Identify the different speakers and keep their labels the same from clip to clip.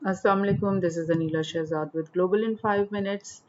Speaker 1: अस्सलाम वालेकुम, this is Aneela Shahzad with global in 5 minutes.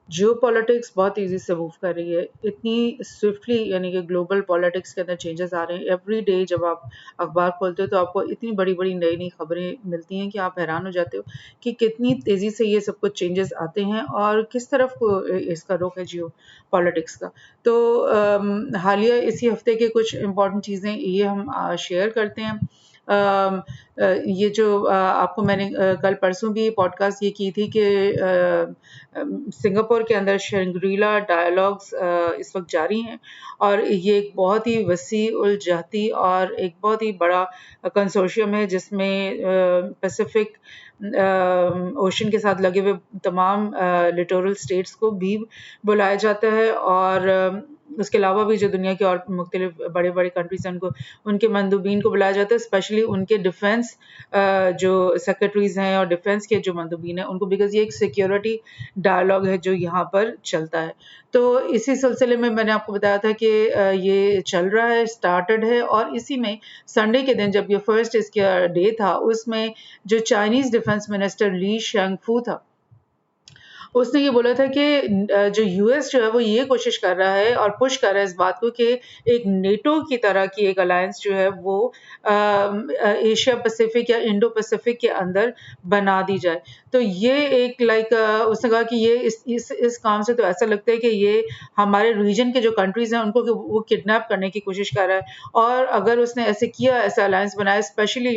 Speaker 1: Geopolitics बहुत तेज़ी से मूव कर रही है, इतनी स्विफ्टली, यानी कि ग्लोबल पॉलिटिक्स के अंदर चेंजेस आ रहे हैं। एवरी डे जब आप अखबार खोलते हो तो आपको इतनी बड़ी बड़ी नई नई खबरें मिलती हैं कि आप हैरान हो जाते हो कि कितनी तेज़ी से ये सब कुछ चेंजेस आते हैं और किस तरफ को इसका रुख है जियो पॉलिटिक्स का। तो हालिया इसी हफ्ते के कुछ इम्पॉर्टेंट चीज़ें ये हम शेयर करते हैं। ये जो आपको मैंने कल परसों भी पॉडकास्ट ये की थी कि सिंगापुर के अंदर शंग्रीला डायलॉग्स इस वक्त जारी हैं और ये एक बहुत ही वसी उलझाती और एक बहुत ही बड़ा कंसोर्शियम है जिसमें पैसिफिक ओशन के साथ लगे हुए तमाम लिटोरल स्टेट्स को भी बुलाया जाता है और उसके अलावा भी जो दुनिया के और मुख्तलिफ बड़े बड़े कंट्रीज हैं उनको उनके मंदूबीन को बुलाया जाता है, स्पेशली उनके डिफेंस जो सेक्रेटरीज हैं और डिफेंस के जो मंदूबीन हैं उनको, बिकॉज ये एक सिक्योरिटी डायलॉग है जो यहाँ पर चलता है। तो इसी सिलसिले में मैंने आपको बताया था कि ये चल रहा है, स्टार्टेड है, और इसी में संडे के दिन जब ये फर्स्ट इसका डे था उसमें जो चाइनीज डिफेंस मिनिस्टर ली शंगफू था उसने ये बोला था कि जो यूएस जो है वो ये कोशिश कर रहा है और पुश कर रहा है इस बात को कि एक नेटो की तरह की एक अलायंस जो है वो एशिया पैसिफिक या इंडो पैसिफिक के अंदर बना दी जाए। तो ये एक उसने कहा कि ये इस काम से तो ऐसा लगता है कि ये हमारे रीजन के जो कंट्रीज हैं उनको वो किडनैप करने की कोशिश कर रहा है। और अगर उसने ऐसे किया, ऐसा अलायंस बनाया, स्पेशली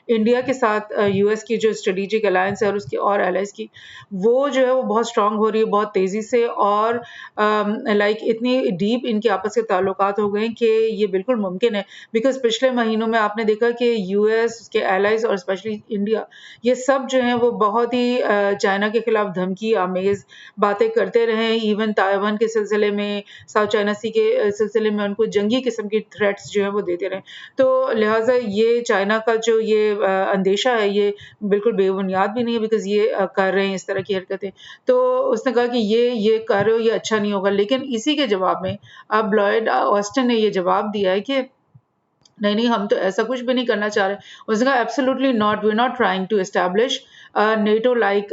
Speaker 1: इंडिया के साथ यूएस की जो स्ट्रेटेजिक अलायंस है और उसकी और एलाइज की, वो जो है वो बहुत स्ट्रांग हो रही है बहुत तेज़ी से, और इतनी डीप इनके आपस के ताल्लुकात हो गए कि ये बिल्कुल मुमकिन है। बिकॉज़ पिछले महीनों में आपने देखा कि यूएस, उसके एलाइज़ और स्पेशली इंडिया, ये सब जो हैं वो बहुत ही चाइना के खिलाफ धमकी आमेज़ बातें करते रहे हैं। इवन ताइवान के सिलसिले में, साउथ चाइना सी के सिलसिले में उनको जंगी किस्म की थ्रेट्स जो हैं वो देते रहे। तो लिहाज़ा ये चाइना का जो ये अंदेशा है ये बिल्कुल बेबुनियाद भी नहीं है, बिकॉज़ ये कर रहे हैं इस तरह की हरकतें। तो उसने कहा कि ये कर रहे हो, ये अच्छा नहीं होगा। लेकिन इसी के जवाब में अब लॉयड ऑस्टिन ने ये जवाब दिया है कि नहीं नहीं, हम तो ऐसा कुछ भी नहीं करना चाह रहे। उसने कहा absolutely not, we are not trying to establish NATO like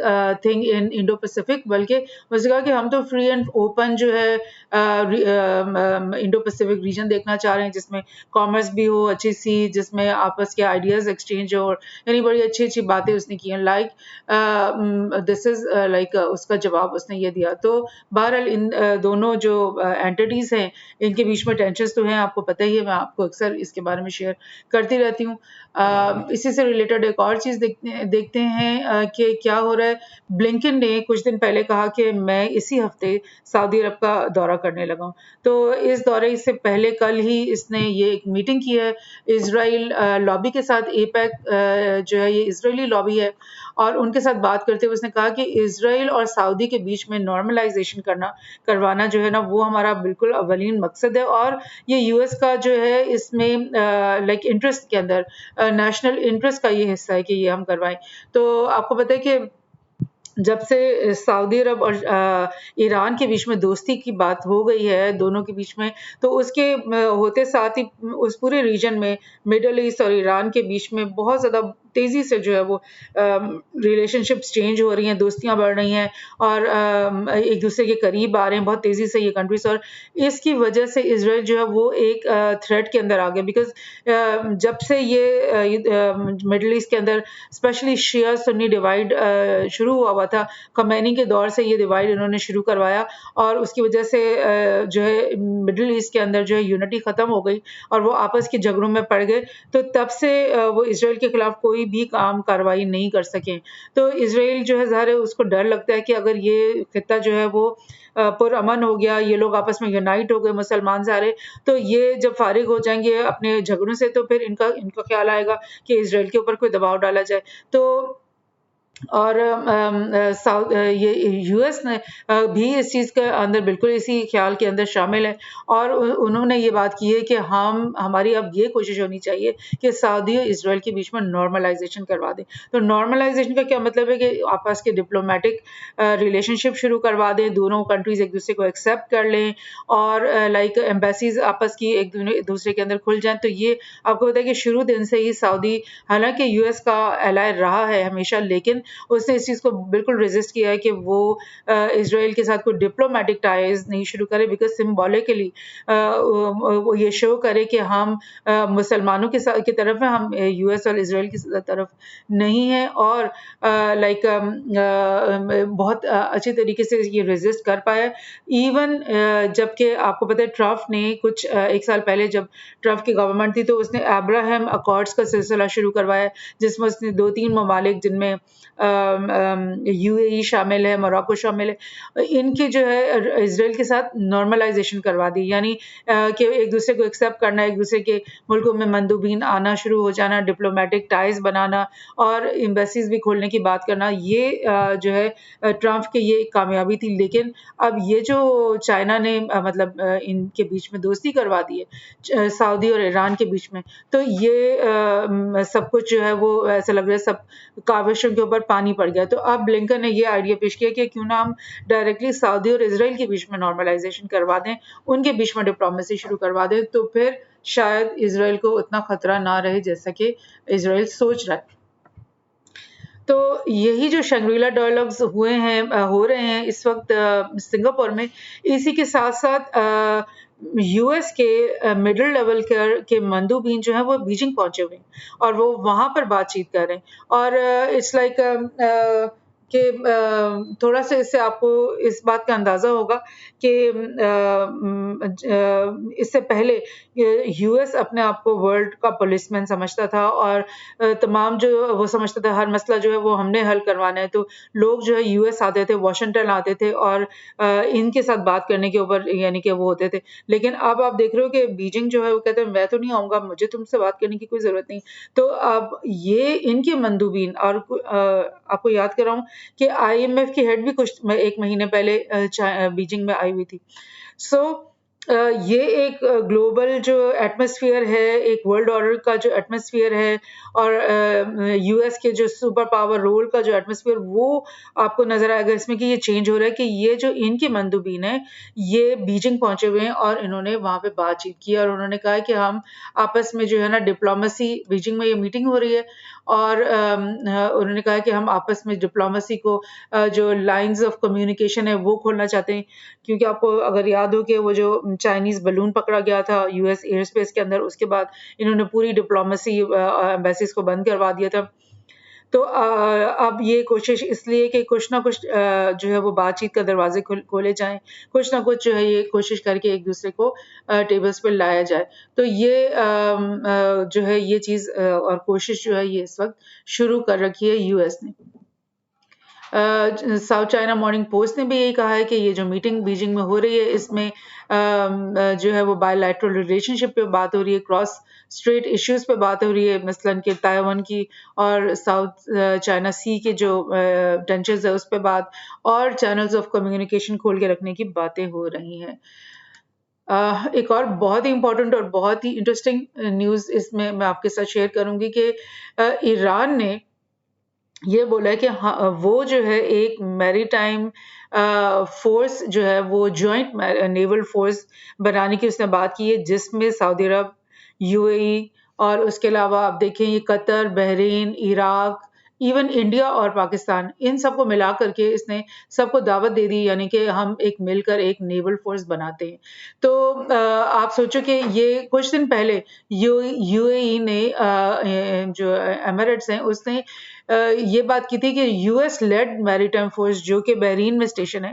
Speaker 1: thing in Indo Pacific, बल्कि उसने कहा कि हम तो फ्री एंड ओपन जो है इंडो पैसिफिक रीजन देखना चाह रहे हैं जिसमें कॉमर्स भी हो अच्छी सी, जिसमें आपस के आइडियाज एक्सचेंज हो, यानी बड़ी अच्छी अच्छी बातें उसने की हैं। दिस इज उसका जवाब उसने ये दिया। तो बहरहाल इन दोनों जो एंटिटीज हैं इनके बीच में टेंशन्स तो हैं, आपको पता ही है, मैं आपको अक्सर इसके बारे में शेयर करती रहती हूँ। इसी से रिलेटेड एक और चीज़ देखते हैं कि क्या हो रहा है। ब्लिंकन ने कुछ दिन पहले कहा कि मैं इसी हफ्ते सऊदी अरब का दौरा करने लगा हूँ। तो इस दौरे से पहले कल ही इसने ये एक मीटिंग की है इजराइल लॉबी के साथ। एपेक जो है ये इजरायली लॉबी है, और उनके साथ बात करते हुए उसने कहा कि इजराइल और सऊदी के बीच में नॉर्मलाइजेशन करवाना जो है ना वो हमारा बिल्कुल अवलीन मकसद है, और ये यूएस का जो है इसमें इंटरेस्ट के अंदर, नेशनल इंटरेस्ट का ये हिस्सा है कि ये हम करवाएं। तो आपको पता है कि जब से सऊदी अरब और ईरान के बीच में दोस्ती की बात हो गई है दोनों के बीच में, तो उसके होते साथ ही उस पूरे रीजन में, मिडल ईस्ट और ईरान के बीच में बहुत ज़्यादा तेज़ी से जो है वो रिलेशनशिप्स चेंज हो रही हैं, दोस्तियाँ बढ़ रही हैं, और एक दूसरे के करीब आ रहे हैं बहुत तेज़ी से ये कंट्रीज़। और इसकी वजह से इजराइल जो है वो एक थ्रेट के अंदर आ गया, बिकॉज़ जब से ये मिडल ईस्ट के अंदर स्पेशली शिया सुन्नी डिवाइड शुरू हुआ था, खमैनी के दौर से ये डिवाइड इन्होंने शुरू करवाया, और उसकी वजह से जो है मिडिल ईस्ट के अंदर जो है यूनिटी ख़त्म हो गई और वो आपस के झगड़ों में पड़ गए। तो तब से वो इजराइल के खिलाफ कोई भी काम कार्रवाई नहीं कर सके। तो इजराइल जो है ज़ाहिर है उसको डर लगता है कि अगर ये खित्ता जो है वो पुरअमन हो गया, ये लोग आपस में यूनाइट हो गए मुसलमान सारे, तो ये जब फारिग हो जाएंगे अपने झगड़ों से तो फिर इनका इनका ख्याल आएगा कि इजराइल के ऊपर कोई दबाव डाला जाए। तो اور یہ یو ایس نے بھی اس چیز کے اندر بالکل اسی خیال کے اندر شامل ہے، اور انہوں نے یہ بات کی ہے کہ ہماری اب یہ کوشش ہونی چاہیے کہ سعودی اور اسرائیل کے بیچ میں نارملائزیشن کروا دیں۔ تو نارملائزیشن کا کیا مطلب ہے کہ آپس کے ڈپلومیٹک ریلیشن شپ شروع کروا دیں، دونوں کنٹریز ایک دوسرے کو ایکسیپٹ کر لیں، اور لائک ایمبیسیز آپس کی ایک دوسرے کے اندر کھل جائیں۔ تو یہ آپ کو پتا ہے کہ شروع دن سے ہی سعودی، حالانکہ یو ایس کا ایلائی رہا ہے ہمیشہ، لیکن اس نے اس چیز کو بالکل ریزسٹ کیا ہے کہ وہ اسرائیل کے ساتھ کوئی ڈپلومیٹک ٹائز نہیں شروع کرے، بیکاز سمبولیکلی وہ یہ شو کرے کہ ہم مسلمانوں کی طرف ہیں، ہم یو ایس اور اسرائیل کی طرف نہیں ہیں، اور لائک بہت اچھی طریقے سے یہ ریزسٹ کر پایا۔ ایون جبکہ آپ کو پتہ ہے ٹرمپ نے کچھ ایک سال پہلے جب ٹرمپ کی گورنمنٹ تھی تو اس نے ابراہم اکارڈز کا سلسلہ شروع کروایا، جس میں اس نے 2-3 ممالک جن میں یو اے ای شامل ہے، موراکو شامل ہے، ان کی جو ہے اسرائیل کے ساتھ نارملائزیشن کروا دی، یعنی کہ ایک دوسرے کو ایکسیپٹ کرنا، ایک دوسرے کے ملکوں میں مندوبین آنا شروع ہو جانا، ڈپلومیٹک ٹائز بنانا اور ایمبیسیز بھی کھولنے کی بات کرنا، یہ جو ہے ٹرمپ کی یہ ایک کامیابی تھی۔ لیکن اب یہ جو چائنا نے مطلب ان کے بیچ میں دوستی کروا دی ہے سعودی اور ایران کے بیچ میں، تو یہ سب کچھ جو ہے وہ ایسا لگ رہا ہے سب کاوشوں کے اوپر پانی پڑ گیا۔ تو اب بلنکن نے یہ آئیڈیا پیش کیا کہ کیوں نہ ہم ڈائریکٹلی سعودی اور اسرائیل کے بیچ میں نارملائزیشن کروا دیں، ان کے بیچ میں ڈپلومیسی شروع کروا دیں، تو پھر شاید اسرائیل کو اتنا خطرہ نہ رہے جیسا کہ اسرائیل سوچ رہا ہے۔ تو یہی جو شنگریلا ڈائلاگز ہو رہے ہیں اس وقت سنگاپور میں، اسی کے ساتھ ساتھ یو ایس کے مڈل لیول کے مندوبین جو ہیں وہ بیجنگ پہنچے ہوئے ہیں، اور وہ وہاں پر بات چیت کر رہے ہیں، اور اٹس لائک کہ تھوڑا سا اس سے آپ کو اس بات کا اندازہ ہوگا کہ اس سے پہلے یو ایس اپنے آپ کو ورلڈ کا پولیس مین سمجھتا تھا، اور تمام جو وہ سمجھتا تھا ہر مسئلہ جو ہے وہ ہم نے حل کروانا ہے، تو لوگ جو ہے یو ایس آتے تھے، واشنگٹن آتے تھے، اور ان کے ساتھ بات کرنے کے اوپر یعنی کہ وہ ہوتے تھے۔ لیکن اب آپ دیکھ رہے ہو کہ بیجنگ جو ہے وہ کہتے ہیں میں تو نہیں آؤں گا، مجھے تم سے بات کرنے کی کوئی ضرورت نہیں۔ تو اب یہ ان کے مندوبین، اور آپ کو یاد کراؤں کہ آئی ایم ایف کی ہیڈ بھی کچھ ایک مہینے پہلے بیجنگ میں آئی ہوئی تھی۔ سو یہ ایک گلوبل جو ایٹماسفیئر ہے، ایک ورلڈ آرڈر کا جو ایٹماسفیئر ہے، اور یو ایس کے جو سپر پاور رول کا جو ایٹماسفیئر، وہ آپ کو نظر آئے گا اس میں کہ یہ چینج ہو رہا ہے، کہ یہ جو ان کے مندوبین ہیں یہ بیجنگ پہنچے ہوئے ہیں، اور انہوں نے وہاں پہ بات چیت کی، اور انہوں نے کہا کہ ہم آپس میں جو ہے نا ڈپلومیسی، بیجنگ میں یہ میٹنگ ہو رہی ہے، اور انہوں نے کہا کہ ہم آپس میں ڈپلومیسی کو جو لائنز آف کمیونیکیشن ہے وہ کھولنا چاہتے ہیں، کیونکہ آپ کو اگر یاد ہو کہ وہ جو چائنیز بلون پکڑا گیا تھا یو ایس ایئر اسپیس کے اندر، اس کے بعد انہوں نے پوری ڈپلومیسی ایمبیسیز کو بند کروا دیا تھا۔ تو اب یہ کوشش اس لیے کہ کچھ نہ کچھ جو ہے وہ بات چیت کا دروازے کھولے جائیں، کچھ نہ کچھ جو ہے یہ کوشش کر کے ایک دوسرے کو ٹیبلز پہ لایا جائے۔ تو یہ جو ہے یہ چیز اور کوشش جو ہے یہ اس وقت شروع کر رکھی ہے یو ایس نے۔ ساؤتھ چائنا مارننگ پوسٹ نے بھی یہی کہا ہے کہ یہ جو میٹنگ بیجنگ میں ہو رہی ہے اس میں جو ہے وہ بائی لیٹرل ریلیشن شپ پہ بات ہو رہی ہے، کراس اسٹریٹ ایشوز پہ بات ہو رہی ہے، مثلاً کہ تائیوان کی اور ساؤتھ چائنا سی کے جو ٹینشنز ہے اس پہ بات، اور چینلز آف کمیونیکیشن کھول کے رکھنے کی باتیں ہو رہی ہیں۔ ایک اور بہت ہی امپورٹنٹ اور بہت ہی انٹرسٹنگ نیوز اس میں آپ کے ساتھ شیئر کروں گی کہ ایران نے یہ بولا ہے کہ وہ جو ہے ایک میری ٹائم فورس جو ہے وہ جوائنٹ نیول فورس بنانے کی اس نے بات کی ہے، جس میں سعودی عرب، یو اے ای، اور اس کے علاوہ آپ دیکھیں یہ قطر، بحرین، عراق، ایون انڈیا اور پاکستان، ان سب کو ملا کر کے اس نے سب کو دعوت دے دی، یعنی کہ ہم ایک مل کر ایک نیول فورس بناتے ہیں۔ تو آپ سوچو کہ یہ کچھ دن پہلے یو اے ای نے جو ایمریٹس ہیں اس نے یہ بات کی تھی کہ یو ایس لیڈ میری ٹائم فورس جو کہ بحرین میں اسٹیشن ہے،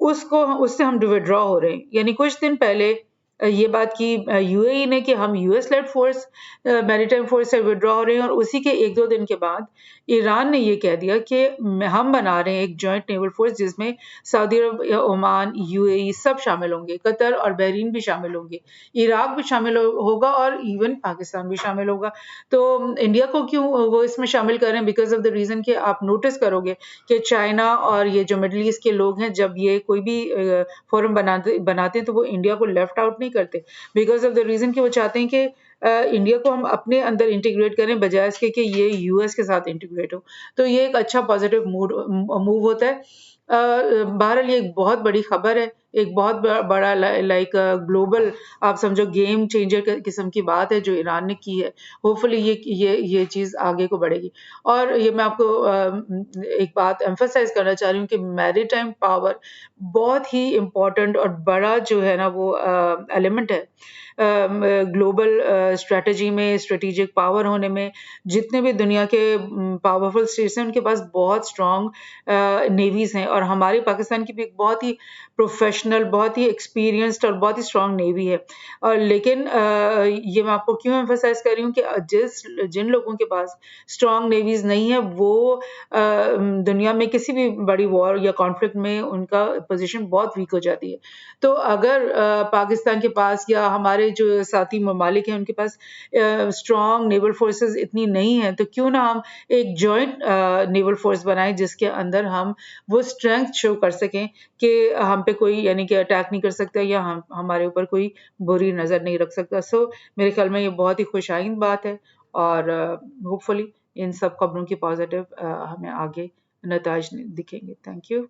Speaker 1: اس سے ہم ڈویڈرا ہو رہے ہیں، یعنی کچھ دن پہلے ये बात की यूएई ने कि हम US led force maritime force से विड्रॉ हो रहे हैं, और उसी के 1-2 दिन के बाद ईरान ने ये कह दिया कि हम बना रहे हैं एक जॉइंट नेवल फोर्स जिसमें सऊदी अरब, ओमान, यूएई सब शामिल होंगे, कतर और बहरीन भी शामिल होंगे, इराक भी शामिल होगा और इवन पाकिस्तान भी शामिल होगा। तो इंडिया को क्यों वो इसमें शामिल कर रहे हैं? बिकॉज़ ऑफ द रीज़न कि आप नोटिस करोगे कि चाइना और ये जो मिडल ईस्ट के लोग हैं, जब ये कोई भी फोरम बनाते हैं तो वो इंडिया को लेफ्ट आउट नहीं करते, बिकॉज़ ऑफ द रीज़न कि वो चाहते हैं कि इंडिया को हम अपने अंदर इंटीग्रेट करें बजाय इसके कि ये यूएस के साथ इंटीग्रेट हो। तो ये एक अच्छा पॉजिटिव मूव होता है। बहरहाल ये एक बहुत बड़ी खबर है, एक बहुत बड़ा लाइक ग्लोबल आप समझो गेम चेंजर किस्म की बात है जो ईरान ने की है। होपफुली ये चीज़ आगे को बढ़ेगी। और ये मैं आपको एक बात एम्फसाइज़ करना चाह रही हूँ कि मैरीटाइम पावर बहुत ही इम्पोर्टेंट और बड़ा जो है ना वो एलिमेंट है ग्लोबल स्ट्रैटेजी में, स्ट्रेटेजिक पावर होने में। जितने भी दुनिया के पावरफुल स्टेट्स हैं उनके पास बहुत स्ट्रॉन्ग नेवीज़ हैं, और हमारे पाकिस्तान की भी एक बहुत ही प्रोफेशनल, बहुत ही एक्सपीरियंस्ड और बहुत ही स्ट्रॉन्ग नेवी है। और लेकिन ये मैं आपको क्यों एम्फसाइज़ कर रही हूँ कि जिन लोगों के पास स्ट्रॉन्ग नेवीज़ नहीं है वो दुनिया में किसी भी बड़ी वॉर या कॉन्फ्लिक्ट में उनका पोज़ीशन बहुत वीक हो जाती है। तो अगर पाकिस्तान के पास या हमारे जो साथी ममालिक हैं उनके पास स्ट्रॉन्ग नेवल फोर्सेस इतनी नहीं है, तो क्यों ना हम एक जॉइंट नेवल फोर्स बनाएं जिसके अंदर हम वो स्ट्रेंथ शो कर सकें कि हम पे कोई यानी कि अटैक नहीं कर सकता या हम हमारे ऊपर कोई बुरी नज़र नहीं रख सकता। सो मेरे ख्याल में ये बहुत ही खुशाइंद बात है, और होपफुली इन सब खबरों की पॉजिटिव हमें आगे नताज दिखेंगे। Thank you.